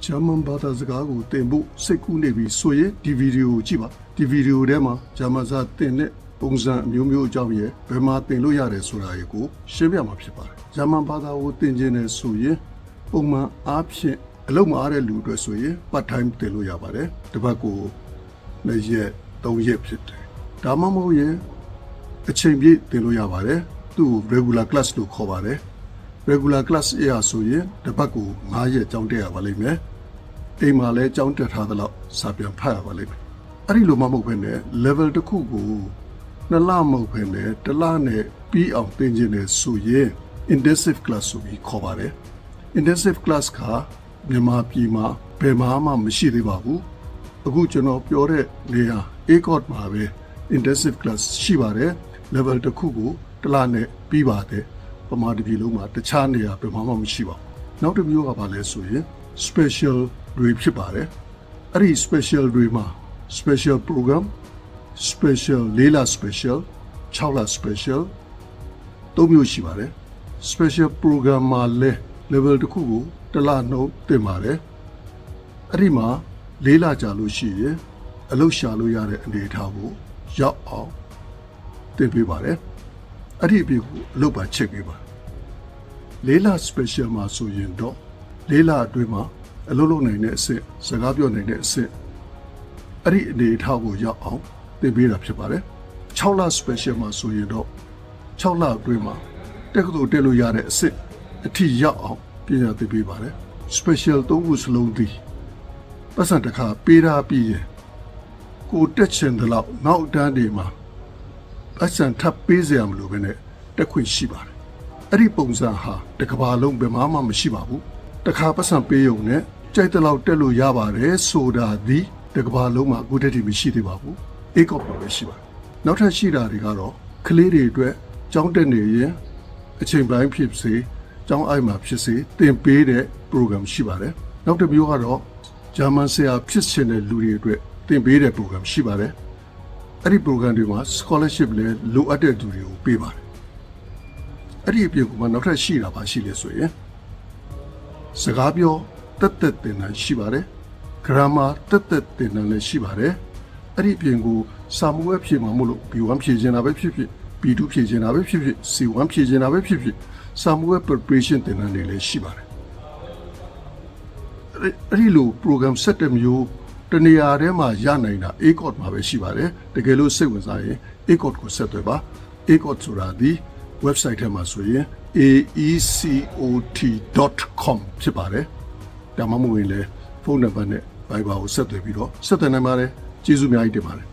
ဂျာမန်ဘာသာစကားကိုသင်ဖို့စိတ်ကူးနေပြီဆိုရင်ဒီဗီဒီယိုကိုကြည့်ပါဒီဗီဒီယိုထဲမှာဂျာမန်စာသင်တဲ့ပုံစံအမျိုးမျိုးအကြောင်းရဲ့ဘယ်မှာသင်လို့ရတယ်ဆိုတာကိုရှင်းပြမှာဖြစ်ပါတယ်ဂျာမန်ဘာသာကိုသင်ခြင်းနဲ့ဆိုရင်ပုံမှန်အားဖြင့်အလုပ်မအားတဲ့လူတွေဆိုရင် part time သင်လို့ရပါတယ်တစ်ပတ်ကို2ရက်3ရက်ဖြစ်တယ်ဒါမှမဟုတ်ရင်အချိန်ပြည့်သင်လို့ရပါတယ်သူ့ regular class လို့ခေါ်ပါတယ် regular class အရာဆိုရင်တစ်ပတ်ကို9ရက်ကျောင်းတက်ရပါလိမ့်မယ်အိမ်မှာလည်းကျောင်းတက်ထားသလောက်စာပြန်ဖတ်ရပါလိမ့်မယ်အဲ့ဒီလိုမှမဟုတ်ဘဲနဲ့ level တစ်ခုကို2လမဟုတ်ဘဲနဲ့1လနဲ့ပြီးအောင်သင်ခြင်းနဲ့ဆိုရင် intensive class ဆိုပြီးခေါ်ပါတယ် intensive class ကမြန်မာပြည်မှာဘယ်မှာမှမရှိသေးပါဘူးအခုကျွန်တော်ပြောတဲ့နေရာ ACOT မှာပဲ intensive class ရှိပါတယ် level တစ်ခုကို1လနဲ့ပြီးပါတယ်ပမာတပြည်လုံးမှာတခြားနေရာဘယ်မှာမှမရှိပါဘူးနောက်တစ်မျိုးကဘာလဲဆိုရင် special တွေဖြစ်ပါတယ်အဲ့ဒီ special တွေမှာ special program special 4 လ special 6 လ special 3မျိုးရှိပါတယ် special program မှာလဲ level တစ်ခုကို1လနှုန်းသင်ပါတယ်အဲ့ဒီမှာ4လကြာလို့ရှိရင်အလုပ်ရှာလို့ရတဲ့အနေအထားကိုရောက်အောင်သင်ပေးပါတယ်အဲ့ဒီအပြင်ကိုအလုပ်ပါချက်ပေးပါ4လ special မှာဆိုရင်တော့4လအတွင်းမှာအလုပ်လုပ်နိုင်တဲ့အဆင့်စကားပြောနိုင်တဲ့အဆင့်အဲ့ဒီအနေအထားကိုရောက်အောင်သင်ပေးတာဖြစ်ပါတယ်6လ special မှာဆိုရင်တော့6လအတွင်းမှာတက္ကသိုလ်တက်လို့ရတဲ့အဆင့်အထိရောက်အောင်ပညာသင်ပေးပါတယ် special 3ခုစလုံးသည်ပတ်စံတစ်ခါပေးထားပြီးရင်ကိုတက်ချင်တဲ့လောက်နောက်တန်းတွေမှာပတ်စံထပ်ပေးစရာမလိုဘဲနဲ့တက်ခွင့်ရှိပါတယ်အဲ့ဒီပုံစံဟာတစ်ကမ္ဘာလုံးဘယ်မှမရှိပါဘူးတစ်ခါပတ်စံပေးရုံနဲ့ကြိုက်တဲ့လောက်တက်လို့ရပါတယ်ဆိုတာဒီတစ်ကမ္ဘာလုံးမှာအခုတည်းကမရှိသေးပါဘူးACOTမှာပဲရှိပါတယ်နောက်ထပ်ရှိတာတွေကတော့ကလေးတွေအတွက်ကျောင်းတက်နေရင်အချိန်ပိုင်းဖြစ်စေကျောင်းအိုက်မှာဖြစ်စေသင်ပေးတဲ့ program ရှိပါတယ်နောက်တစ်မျိုးကတော့ဂျာမန်ဆရာဖြစ်ချင်တဲ့လူတွေအတွက်သင်ပေးတဲ့ program ရှိပါတယ်အဲ့ဒီ program တွေမှာ scholarship လည်းလိုအပ်တဲ့သူတွေကိုပေးပါတယ်အဲ့ဒီအပြင်ကမှနောက်ထပ်ရှိတာပါရှိလဲဆိုရင်စကားပြောတက်တက်သင်တန်းရှိပါတယ် grammar တက်တက်သင်တန်းလည်းရှိပါတယ်အဲ့ဒီအပြင်ကိုစာမူဝဲဖြေမှာမို့လို့ B1 ဖြေချင်တာပဲဖြစ်ဖြစ် B2 ဖြေချင်တာပဲဖြစ်ဖြစ် C1 ဖြေချင်တာပဲဖြစ်ဖြစ်စာမူဝဲ preparation သင်တန်းတွေလည်းရှိပါတယ်အဲ့ဒီလို program 7မျိုးတနေရာထဲမှာရနိုင်တာ ACOT မှာပဲရှိပါတယ်တကယ်လို့စိတ်ဝင်စားရင် ACOT ကိုဆက်သွယ်ပါ ACOT ဆိုတာဒီ website ထဲမှာဆိုရင် aecot.com ဖြစ်ပါတယ်ဒါမှမဟုတ်ရင်လည်းဖုန်းနံပါတ်နဲ့ Viber ကိုဆက်သွယ်ပြီးတော့ဆက်သွယ်နိုင်ပါတယ်ကျေးဇူးအများကြီးတင်ပါတယ်